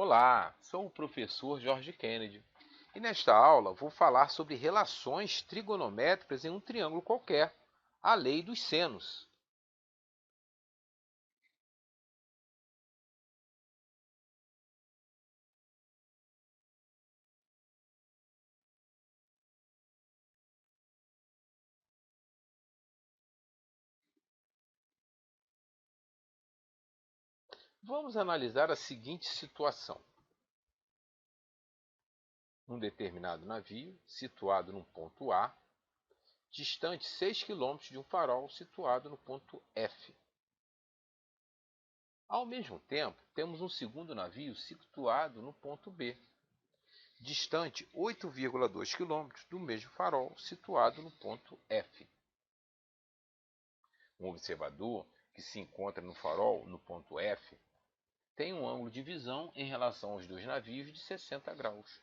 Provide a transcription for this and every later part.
Olá, sou o professor Jorge Kennedy e nesta aula vou falar sobre relações trigonométricas em um triângulo qualquer, a lei dos senos. Vamos analisar a seguinte situação. Um determinado navio, situado no ponto A, distante 6 km de um farol situado no ponto F. Ao mesmo tempo, temos um segundo navio situado no ponto B, distante 8,2 km do mesmo farol situado no ponto F. Um observador que se encontra no farol no ponto F tem um ângulo de visão em relação aos dois navios de 60 graus.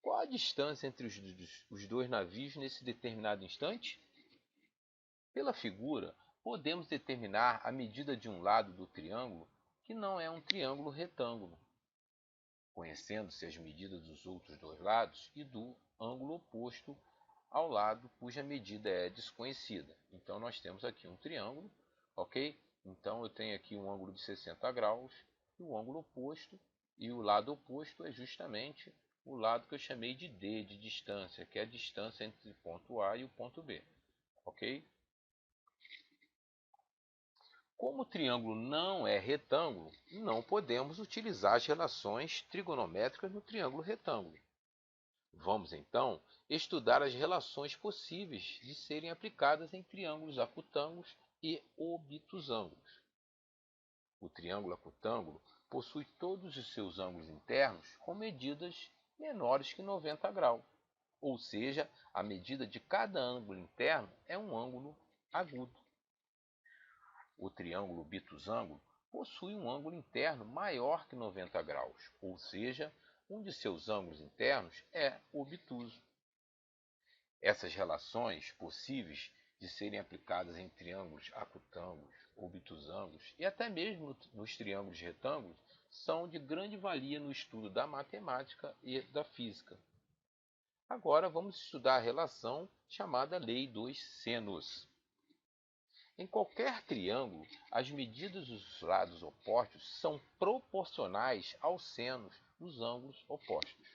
Qual a distância entre os dois navios nesse determinado instante? Pela figura, podemos determinar a medida de um lado do triângulo, que não é um triângulo retângulo, conhecendo-se as medidas dos outros dois lados e do ângulo oposto ao lado cuja medida é desconhecida. Então, nós temos aqui um triângulo, ok? Então, eu tenho aqui um ângulo de 60 graus e o ângulo oposto, e o lado oposto é justamente o lado que eu chamei de D, de distância, que é a distância entre o ponto A e o ponto B, ok? Como o triângulo não é retângulo, não podemos utilizar as relações trigonométricas no triângulo retângulo. Vamos, então, estudar as relações possíveis de serem aplicadas em triângulos acutângulos e obtusângulos. O triângulo acutângulo possui todos os seus ângulos internos com medidas menores que 90 graus, ou seja, a medida de cada ângulo interno é um ângulo agudo. O triângulo obtusângulo possui um ângulo interno maior que 90 graus, ou seja, um de seus ângulos internos é obtuso. Essas relações possíveis de serem aplicadas em triângulos acutângulos, obtusângulos e até mesmo nos triângulos retângulos são de grande valia no estudo da matemática e da física. Agora vamos estudar a relação chamada lei dos senos. Em qualquer triângulo, as medidas dos lados opostos são proporcionais aos senos dos ângulos opostos.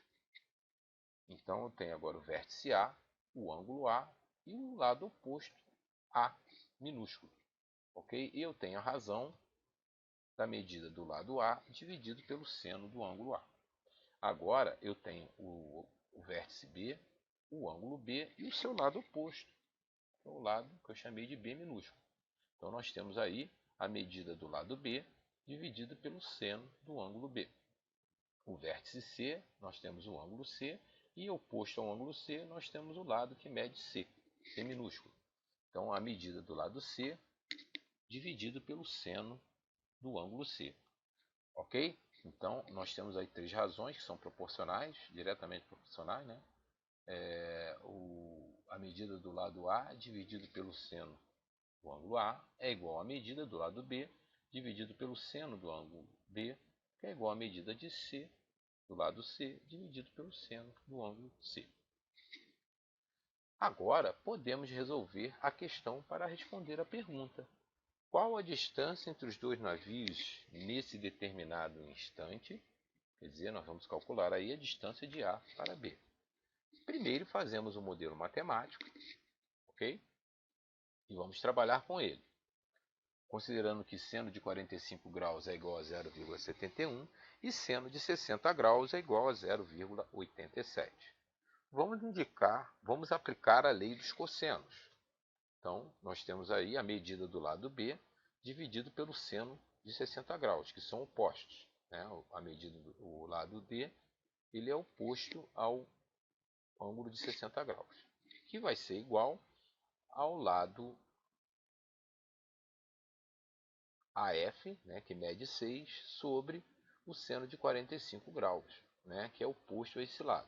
Então, eu tenho agora o vértice A, o ângulo A e o lado oposto, A minúsculo. Ok? E eu tenho a razão da medida do lado A dividido pelo seno do ângulo A. Agora, eu tenho o vértice B, o ângulo B e o seu lado oposto, que é o lado que eu chamei de B minúsculo. Então, nós temos aí a medida do lado B dividido pelo seno do ângulo B. O vértice C, nós temos o ângulo C, e oposto ao ângulo C, nós temos o lado que mede C, C minúsculo. Então, a medida do lado C dividido pelo seno do ângulo C. Ok? Então, nós temos aí três razões que são proporcionais, diretamente proporcionais, né? A medida do lado A dividido pelo seno do ângulo A é igual à medida do lado B dividido pelo seno do ângulo B, que é igual à medida de C do lado C dividido pelo seno do ângulo C. Agora, podemos resolver a questão para responder a pergunta: qual a distância entre os dois navios nesse determinado instante? Quer dizer, nós vamos calcular aí a distância de A para B. Primeiro, fazemos o modelo matemático, ok? E vamos trabalhar com ele. Considerando que seno de 45 graus é igual a 0,71 e seno de 60 graus é igual a 0,87. Vamos aplicar a lei dos cossenos. Então, nós temos aí a medida do lado B dividido pelo seno de 60 graus, que são opostos, né? A medida do lado D ele é oposto ao ângulo de 60 graus, que vai ser igual ao lado AF, né, que mede 6, sobre o seno de 45 graus, né, que é oposto a esse lado.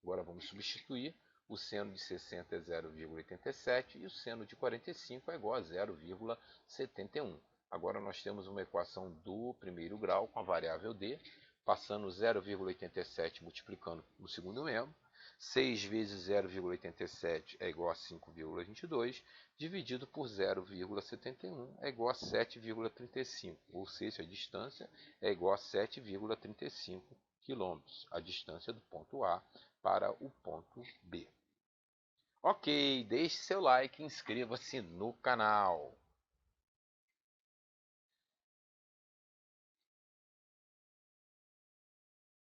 Agora vamos substituir. O seno de 60 é 0,87 e o seno de 45 é igual a 0,71. Agora nós temos uma equação do primeiro grau com a variável d, passando 0,87 multiplicando no segundo membro. 6 vezes 0,87 é igual a 5,22, dividido por 0,71 é igual a 7,35, ou seja, a distância é igual a 7,35 km, a distância do ponto A para o ponto B. Ok, deixe seu like e inscreva-se no canal.